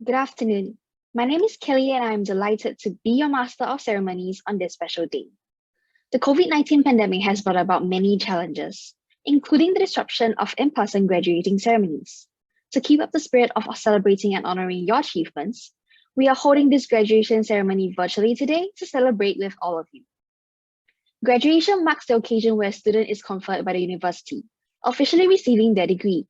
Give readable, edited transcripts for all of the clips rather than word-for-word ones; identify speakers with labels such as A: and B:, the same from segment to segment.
A: Good afternoon. My name is Kelly and I am delighted to be your Master of Ceremonies on this special day. The COVID-19 pandemic has brought about many challenges, including the disruption of in-person graduating ceremonies. To keep up the spirit of celebrating and honoring your achievements, we are holding this graduation ceremony virtually today to celebrate with all of you. Graduation marks the occasion where a student is conferred by the university, officially receiving their degree.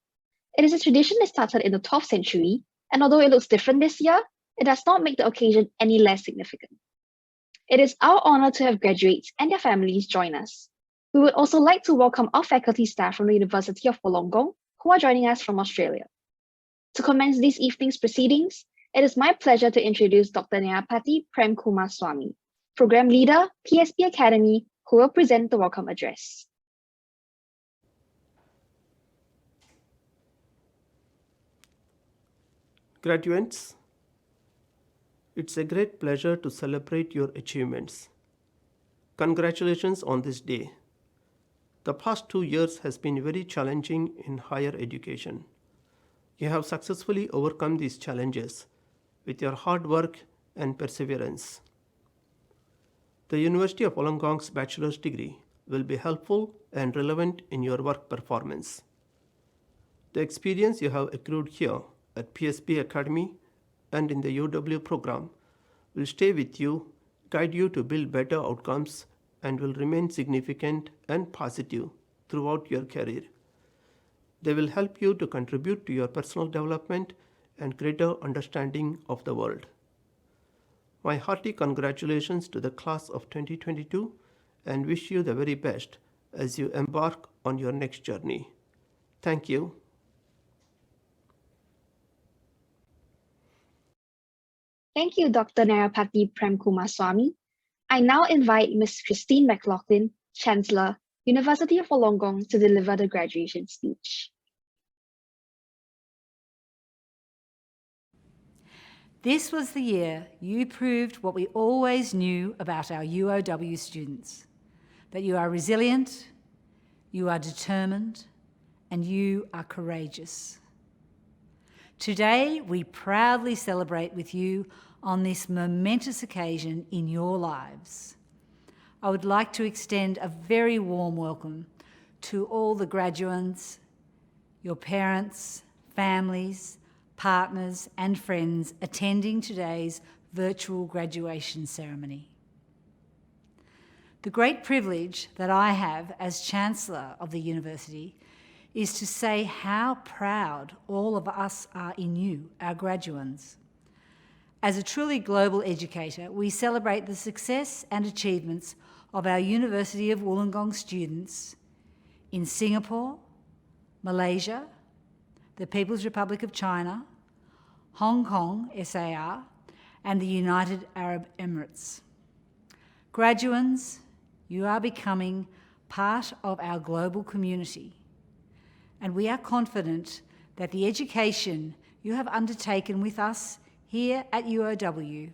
A: It is a tradition that started in the 12th century, and although it looks different this year, it does not make the occasion any less significant. It is our honor to have graduates and their families join us. We would also like to welcome our faculty staff from the University of Wollongong who are joining us from Australia. To commence this evening's proceedings, it is my pleasure to introduce Dr. Nyapati Prem Kumar Swami, Program Leader, PSB Academy, who will present the welcome address.
B: Graduates, it's a great pleasure to celebrate your achievements. Congratulations on this day. The past 2 years has been very challenging in higher education. You have successfully overcome these challenges with your hard work and perseverance. The University of Wollongong's bachelor's degree will be helpful and relevant in your work performance. The experience you have accrued here at PSB Academy and in the UW program will stay with you, guide you to build better outcomes, and will remain significant and positive throughout your career. They will help you to contribute to your personal development and greater understanding of the world. My hearty congratulations to the class of 2022 and wish you the very best as you embark on your next journey. Thank you.
A: Thank you, Dr. Nyapati Prem Kumar Swami. I now invite Ms. Christine McLaughlin, Chancellor, University of Wollongong, to deliver the graduation speech.
C: This was the year you proved what we always knew about our UOW students, that you are resilient, you are determined, and you are courageous. Today, we proudly celebrate with you on this momentous occasion in your lives. I would like to extend a very warm welcome to all the graduates, your parents, families, partners and friends attending today's virtual graduation ceremony. The great privilege that I have as Chancellor of the University is to say how proud all of us are in you, our graduands. As a truly global educator, we celebrate the success and achievements of our University of Wollongong students in Singapore, Malaysia, the People's Republic of China, Hong Kong, SAR, and the United Arab Emirates. Graduands, you are becoming part of our global community, and we are confident that the education you have undertaken with us here at UOW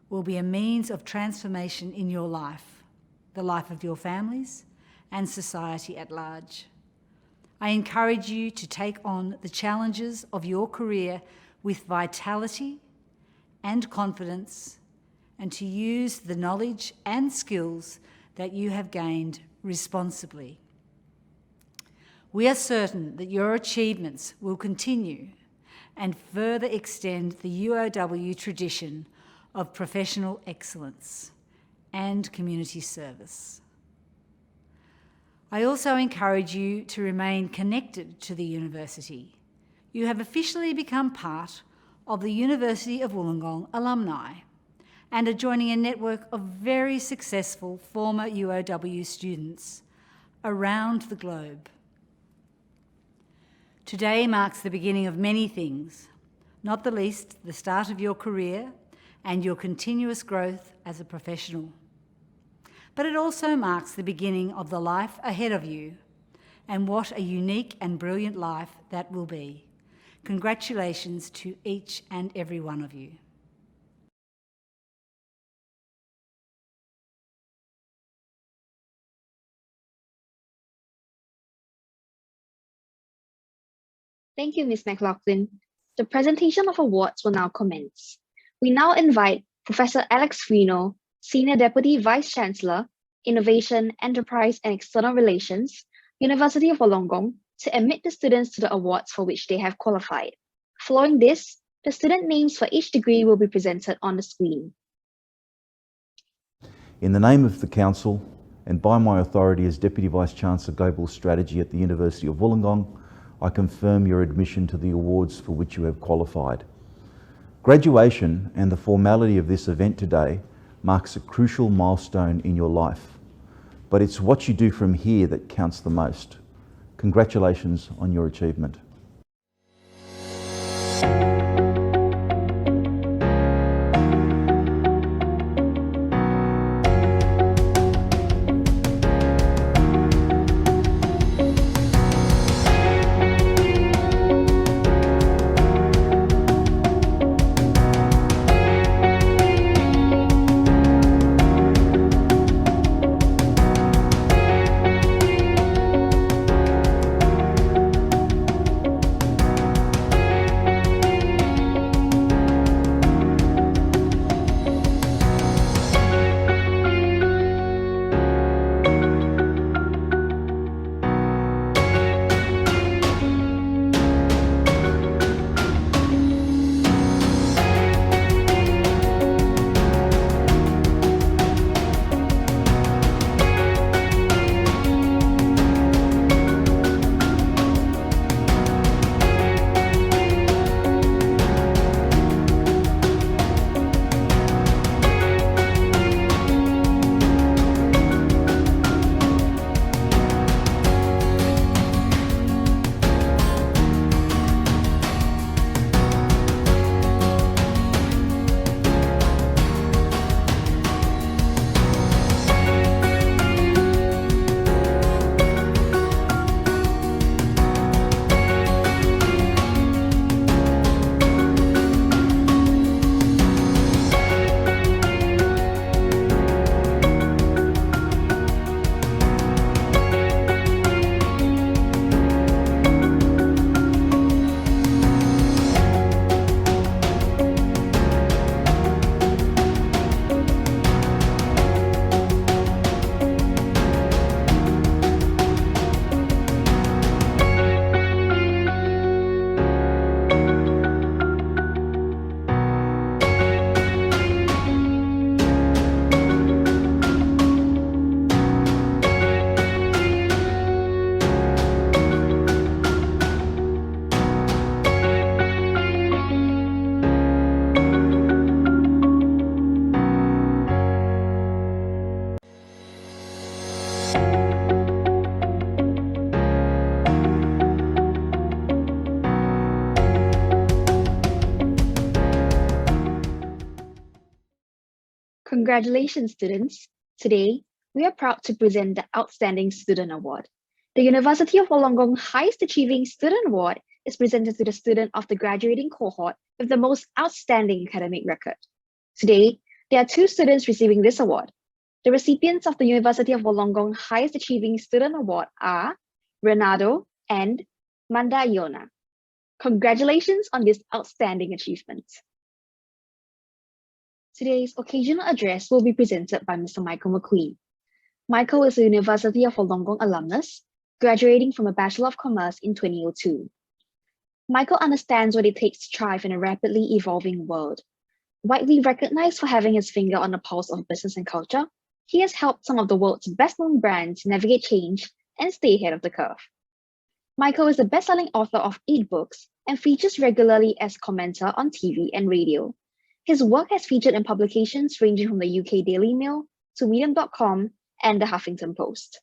C: will be a means of transformation in your life, the life of your families, and society at large. I encourage you to take on the challenges of your career with vitality and confidence, and to use the knowledge and skills that you have gained responsibly. We are certain that your achievements will continue and further extend the UOW tradition of professional excellence and community service. I also encourage you to remain connected to the university. You have officially become part of the University of Wollongong alumni and are joining a network of very successful former UOW students around the globe. Today marks the beginning of many things, not the least the start of your career and your continuous growth as a professional. But it also marks the beginning of the life ahead of you, and what a unique and brilliant life that will be. Congratulations to each and every one of you.
A: Thank you, Ms. McLaughlin. The presentation of awards will now commence. We now invite Professor Alex Freno, Senior Deputy Vice-Chancellor, Innovation, Enterprise and External Relations, University of Wollongong, to admit the students to the awards for which they have qualified. Following this, the student names for each degree will be presented on the screen.
D: In the name of the Council, and by my authority as Deputy Vice-Chancellor Global Strategy at the University of Wollongong, I confirm your admission to the awards for which you have qualified. Graduation and the formality of this event today marks a crucial milestone in your life, but it's what you do from here that counts the most. Congratulations on your achievement.
A: Congratulations, students. Today, we are proud to present the Outstanding Student Award. The University of Wollongong Highest Achieving Student Award is presented to the student of the graduating cohort with the most outstanding academic record. Today, there are two students receiving this award. The recipients of the University of Wollongong Highest Achieving Student Award are Renato and Manda Iona. Congratulations on this outstanding achievement. Today's occasional address will be presented by Mr. Michael Mcqueen. Michael is a University of Wollongong alumnus, graduating from a Bachelor of Commerce in 2002. Michael understands what it takes to thrive in a rapidly evolving world. Widely recognized for having his finger on the pulse of business and culture, he has helped some of the world's best-known brands navigate change and stay ahead of the curve. Michael is the best-selling author of 8 books and features regularly as commentator on TV and radio. His work has featured in publications ranging from the UK Daily Mail to Medium.com and the Huffington Post.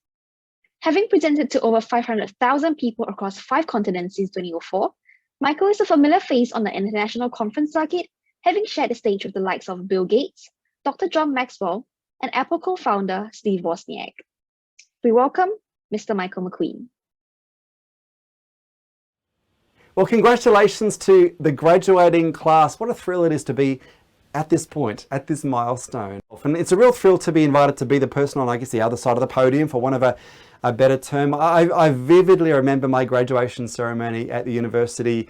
A: Having presented to over 500,000 people across 5 continents since 2004, Michael is a familiar face on the international conference circuit, having shared the stage with the likes of Bill Gates, Dr. John Maxwell, and Apple co-founder Steve Wozniak. We welcome Mr. Michael Mcqueen.
E: Well, congratulations to the graduating class. What a thrill it is to be at this point, at this milestone. And it's a real thrill to be invited to be the person on, I guess, the other side of the podium, for one of a better term. I vividly remember my graduation ceremony at the university,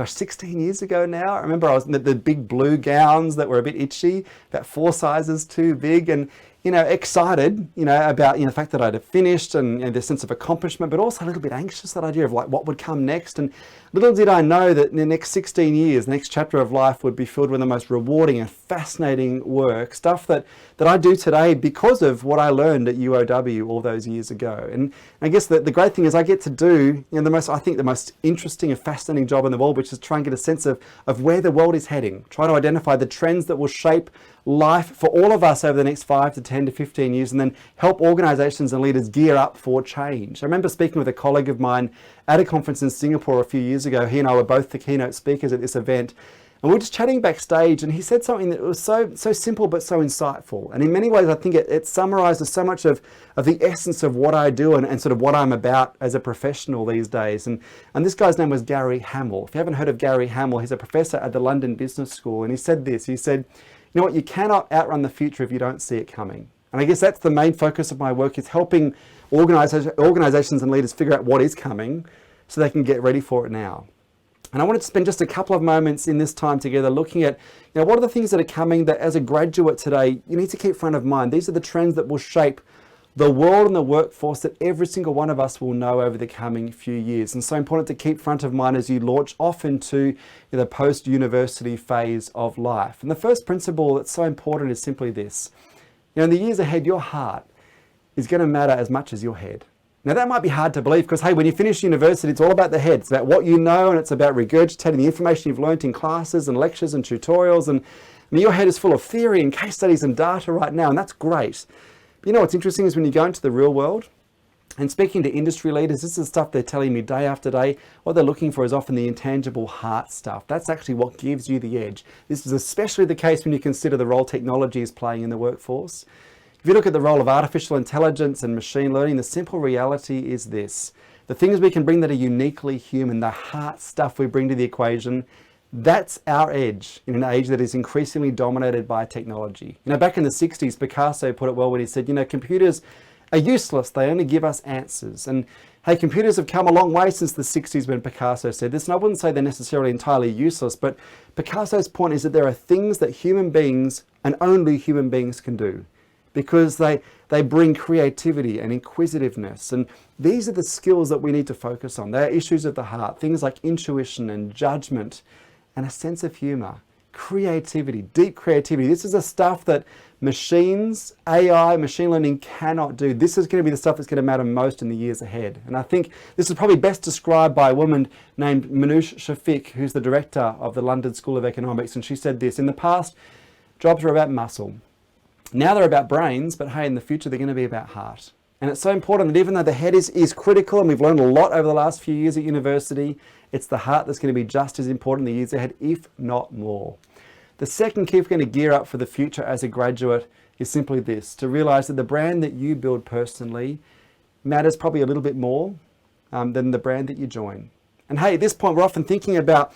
E: 16 years ago now. I remember I was in the big blue gowns that were a bit itchy, about 4 sizes too big, and excited, about the fact that I'd have finished and the sense of accomplishment, but also a little bit anxious, that idea of like what would come next. And little did I know that in the next 16 years, the next chapter of life would be filled with the most rewarding and fascinating work, stuff that I do today because of what I learned at UOW all those years ago. And I guess the great thing is I get to do the most interesting and fascinating job in the world, which is try and get a sense of where the world is heading, try to identify the trends that will shape life for all of us over the next 5 to 10 to 15 years, and then help organizations and leaders gear up for change. I remember speaking with a colleague of mine at a conference in Singapore a few years ago. He and I were both the keynote speakers at this event, and we were just chatting backstage, and he said something that was so simple but so insightful. And in many ways, I think it summarizes so much of the essence of what I do and sort of what I'm about as a professional these days. And this guy's name was Gary Hamel. If you haven't heard of Gary Hamel, he's a professor at the London Business School, and he said this. He said, "You know what, you cannot outrun the future if you don't see it coming." And I guess that's the main focus of my work, is helping organizations and leaders figure out what is coming so they can get ready for it now. And I wanted to spend just a couple of moments in this time together looking at, what are the things that are coming that as a graduate today, you need to keep front of mind. These are the trends that will shape the world and the workforce that every single one of us will know over the coming few years. And so important to keep front of mind as you launch off into the post-university phase of life. And the first principle that's so important is simply this. In the years ahead, your heart is going to matter as much as your head. Now that might be hard to believe, because hey, when you finish university, it's all about the head. It's about what you know, and it's about regurgitating the information you've learned in classes and lectures and tutorials. And your head is full of theory and case studies and data right now, and that's great. But what's interesting is when you go into the real world and speaking to industry leaders, this is stuff they're telling me day after day. What they're looking for is often the intangible heart stuff. That's actually what gives you the edge. This is especially the case when you consider the role technology is playing in the workforce. If you look at the role of artificial intelligence and machine learning, the simple reality is this. The things we can bring that are uniquely human, the heart stuff we bring to the equation, that's our edge in an age that is increasingly dominated by technology. Back in the 60s, Picasso put it well when he said, computers are useless, they only give us answers. And hey, computers have come a long way since the 60s when Picasso said this, and I wouldn't say they're necessarily entirely useless, but Picasso's point is that there are things that human beings and only human beings can do, because they bring creativity and inquisitiveness. And these are the skills that we need to focus on. They're issues of the heart, things like intuition and judgment and a sense of humor, creativity, deep creativity. This is the stuff that machines, AI, machine learning cannot do. This is going to be the stuff that's going to matter most in the years ahead. And I think this is probably best described by a woman named Manoush Shafiq, who's the director of the London School of Economics. And she said this: in the past, jobs were about muscle. Now they're about brains, but hey, in the future, they're going to be about heart. And it's so important that even though the head is critical, and we've learned a lot over the last few years at university, it's the heart that's going to be just as important in the years ahead, if not more. The second key if we're going to gear up for the future as a graduate is simply this: to realize that the brand that you build personally matters probably a little bit more than the brand that you join. And hey, at this point, we're often thinking about,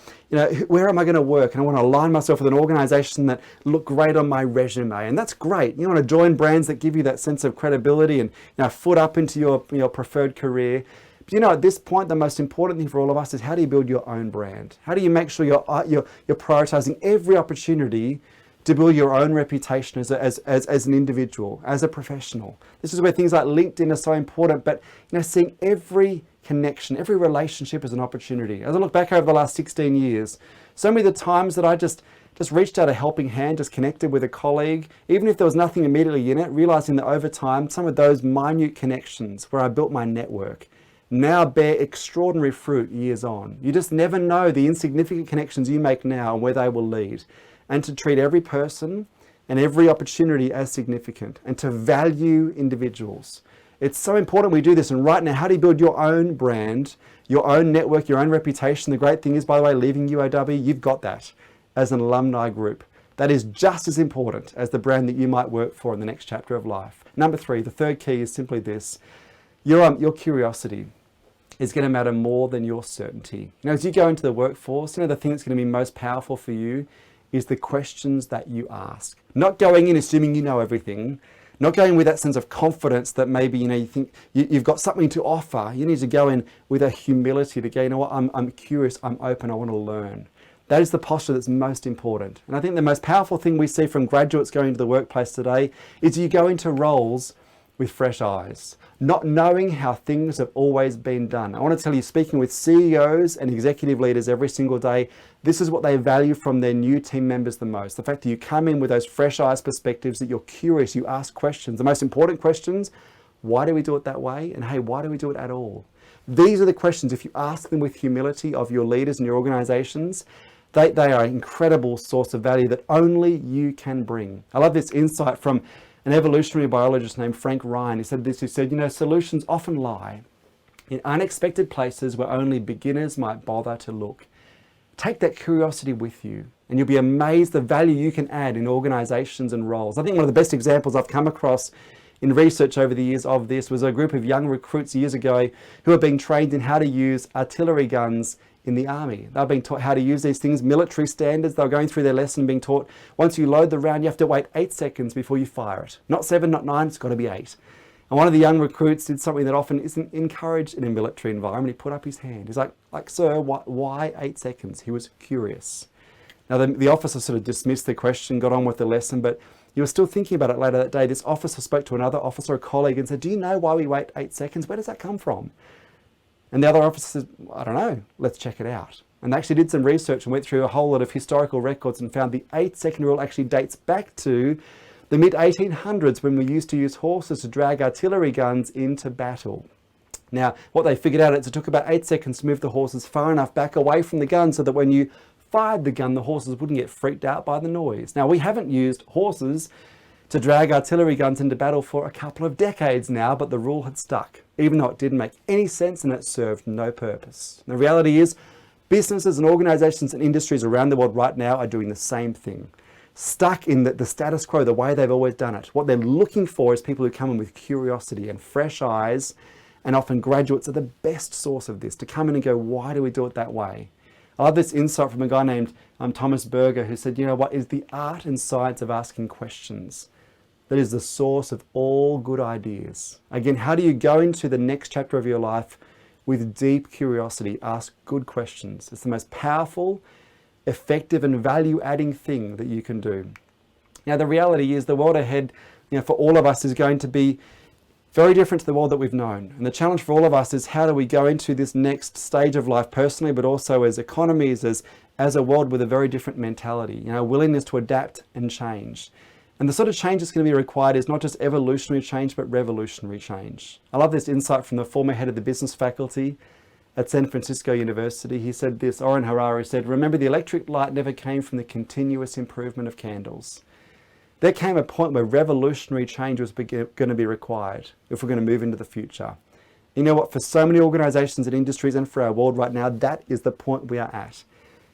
E: where am I going to work? And I want to align myself with an organization that look great on my resume. And that's great. You want to join brands that give you that sense of credibility and foot up into your preferred career. But at this point, the most important thing for all of us is, how do you build your own brand? How do you make sure you're prioritizing every opportunity to build your own reputation as an individual, as a professional. This is where things like LinkedIn are so important, but seeing every connection, every relationship as an opportunity. As I look back over the last 16 years, so many of the times that I just reached out a helping hand, just connected with a colleague, even if there was nothing immediately in it, realizing that over time, some of those minute connections where I built my network now bear extraordinary fruit years on. You just never know the insignificant connections you make now and where they will lead. And to treat every person and every opportunity as significant and to value individuals. It's so important we do this. And right now, how do you build your own brand, your own network, your own reputation? The great thing is, by the way, leaving UOW, you've got that as an alumni group. That is just as important as the brand that you might work for in the next chapter of life. Number 3, the third key is simply this. Your curiosity is going to matter more than your certainty. As you go into the workforce, the thing that's going to be most powerful for you is the questions that you ask. Not going in assuming you know everything, not going with that sense of confidence that maybe you think you've got something to offer. You need to go in with a humility to go, what, I'm curious, I'm open, I want to learn. That is the posture that's most important. And I think the most powerful thing we see from graduates going to the workplace today is you go into roles with fresh eyes, not knowing how things have always been done. I want to tell you, speaking with CEOs and executive leaders every single day, this is what they value from their new team members the most. The fact that you come in with those fresh eyes perspectives, that you're curious, you ask questions. The most important questions, why do we do it that way? And hey, why do we do it at all? These are the questions, if you ask them with humility of your leaders and your organizations, they are an incredible source of value that only you can bring. I love this insight from an evolutionary biologist named Frank Ryan. He said this, he said, solutions often lie in unexpected places where only beginners might bother to look. Take that curiosity with you and you'll be amazed the value you can add in organizations and roles. I think one of the best examples I've come across in research over the years of this was a group of young recruits years ago who were being trained in how to use artillery guns in the army. They were being taught how to use these things, military standards. They were going through their lesson being taught, once you load the round, you have to wait 8 seconds before you fire it. Not 7, not 9, it's got to be 8. And one of the young recruits did something that often isn't encouraged in a military environment. He put up his hand. He's like sir, why 8 seconds? He was curious. Now the officer sort of dismissed the question, got on with the lesson, but he was still thinking about it later that day. This officer spoke to another officer, a colleague, and said, do you know why we wait 8 seconds? Where does that come from? And the other officer said, I don't know, let's check it out. And they actually did some research and went through a whole lot of historical records and found the 8-second rule actually dates back to the mid-1800s when we used to use horses to drag artillery guns into battle. Now, what they figured out is it took about 8 seconds to move the horses far enough back away from the gun so that when you fired the gun, the horses wouldn't get freaked out by the noise. Now, we haven't used horses to drag artillery guns into battle for a couple of decades now, but the rule had stuck, even though it didn't make any sense and it served no purpose. The reality is, businesses and organizations and industries around the world right now are doing the same thing. Stuck in the status quo, the way they've always done it. What they're looking for is people who come in with curiosity and fresh eyes, and often graduates are the best source of this, to come in and go, why do we do it that way? I love this insight from a guy named Thomas Berger, who said, what is the art and science of asking questions? That is the source of all good ideas. Again, how do you go into the next chapter of your life with deep curiosity? Ask good questions. It's the most powerful, effective, and value-adding thing that you can do. Now, the reality is the world ahead, for all of us is going to be very different to the world that we've known. And the challenge for all of us is how do we go into this next stage of life personally, but also as economies, as a world with a very different mentality, willingness to adapt and change. And the sort of change that's going to be required is not just evolutionary change, but revolutionary change. I love this insight from the former head of the business faculty at San Francisco University. He said this, Oren Harari said, remember, the electric light never came from the continuous improvement of candles. There came a point where revolutionary change was going to be required if we're going to move into the future. You know what? For so many organizations and industries and for our world right now, that is the point we are at.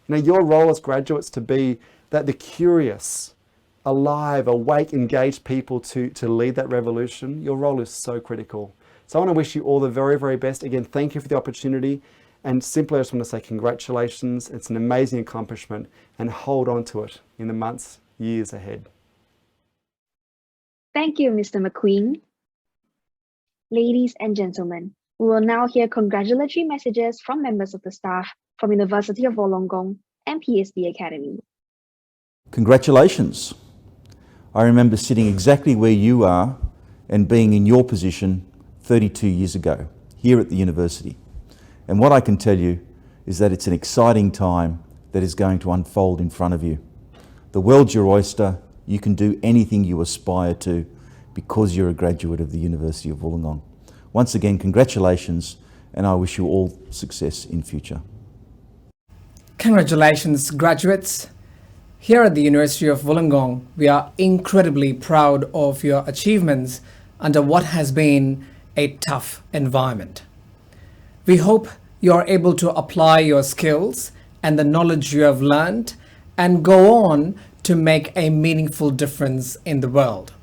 E: Your role as graduates to be the curious, alive, awake, engaged people to lead that revolution. Your role is so critical. So I want to wish you all the very, very best. Again, thank you for the opportunity. And simply I just want to say congratulations. It's an amazing accomplishment and hold on to it in the months, years ahead.
A: Thank you, Mr. Mcqueen. Ladies and gentlemen, we will now hear congratulatory messages from members of the staff from University of Wollongong and PSB Academy.
D: Congratulations. I remember sitting exactly where you are and being in your position 32 years ago, here at the university. And what I can tell you is that it's an exciting time that is going to unfold in front of you. The world's your oyster. You can do anything you aspire to because you're a graduate of the University of Wollongong. Once again, congratulations, and I wish you all success in future.
F: Congratulations, graduates. Here at the University of Wollongong, we are incredibly proud of your achievements under what has been a tough environment. We hope you are able to apply your skills and the knowledge you have learned and go on to make a meaningful difference in the world.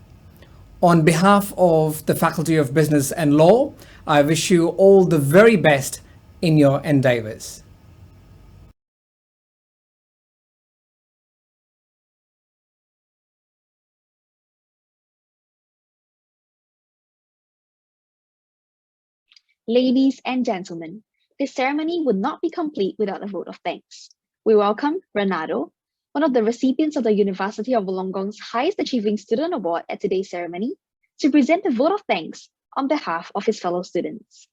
F: On behalf of the Faculty of Business and Law, I wish you all the very best in your endeavours.
A: Ladies and gentlemen, this ceremony would not be complete without a vote of thanks. We welcome Renato, one of the recipients of the University of Wollongong's highest achieving student award at today's ceremony, to present a vote of thanks on behalf of his fellow students.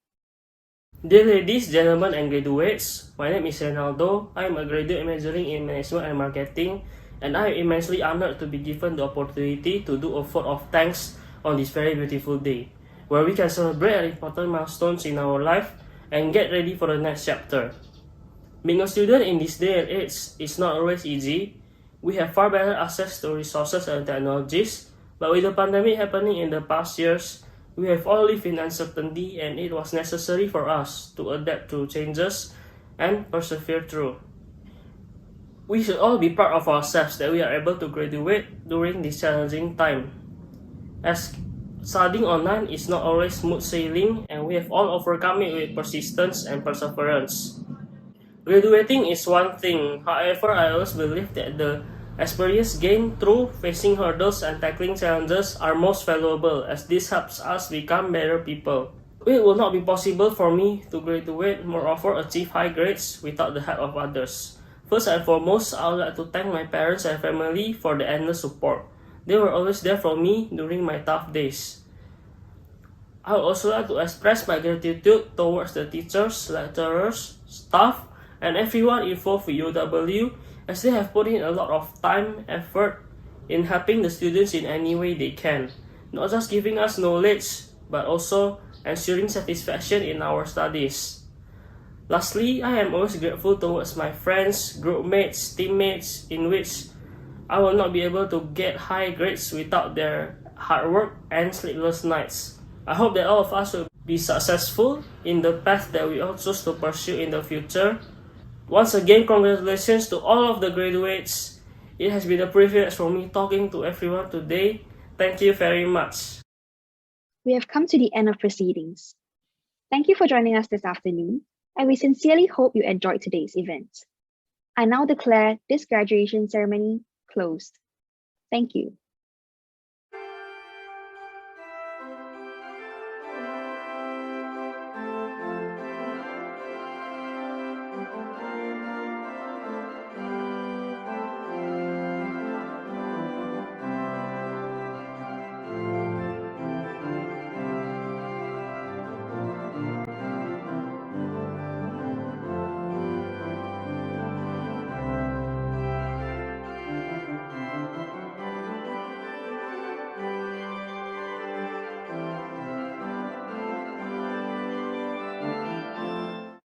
G: Dear ladies, gentlemen, and graduates, my name is Ronaldo. I am a graduate majoring in Management and Marketing, and I am immensely honored to be given the opportunity to do a vote of thanks on this very beautiful day, where we can celebrate important milestones in our life and get ready for the next chapter. Being a student in this day and age is not always easy. We have far better access to resources and technologies, but with the pandemic happening in the past years, we have all lived in uncertainty, and it was necessary for us to adapt to changes and persevere through. We should all be proud of ourselves that we are able to graduate during this challenging time. As studying online is not always smooth sailing, and we have all overcome it with persistence and perseverance. Graduating is one thing, however, I always believe that the experience gained through facing hurdles and tackling challenges are most valuable, as this helps us become better people. It will not be possible for me to graduate, moreover achieve high grades, without the help of others. First and foremost, I would like to thank my parents and family for the endless support. They were always there for me during my tough days. I would also like to express my gratitude towards the teachers, lecturers, staff, and everyone involved with UW, as they have put in a lot of time, effort in helping the students in any way they can, not just giving us knowledge, but also ensuring satisfaction in our studies. Lastly, I am always grateful towards my friends, group mates, teammates, in which I will not be able to get high grades without their hard work and sleepless nights. I hope that all of us will be successful in the path that we all choose to pursue in the future. Once again, congratulations to all of the graduates. It has been a privilege for me talking to everyone today. Thank you very much.
A: We have come to the end of proceedings. Thank you for joining us this afternoon, and we sincerely hope you enjoyed today's event. I now declare this graduation ceremony closed. Thank you.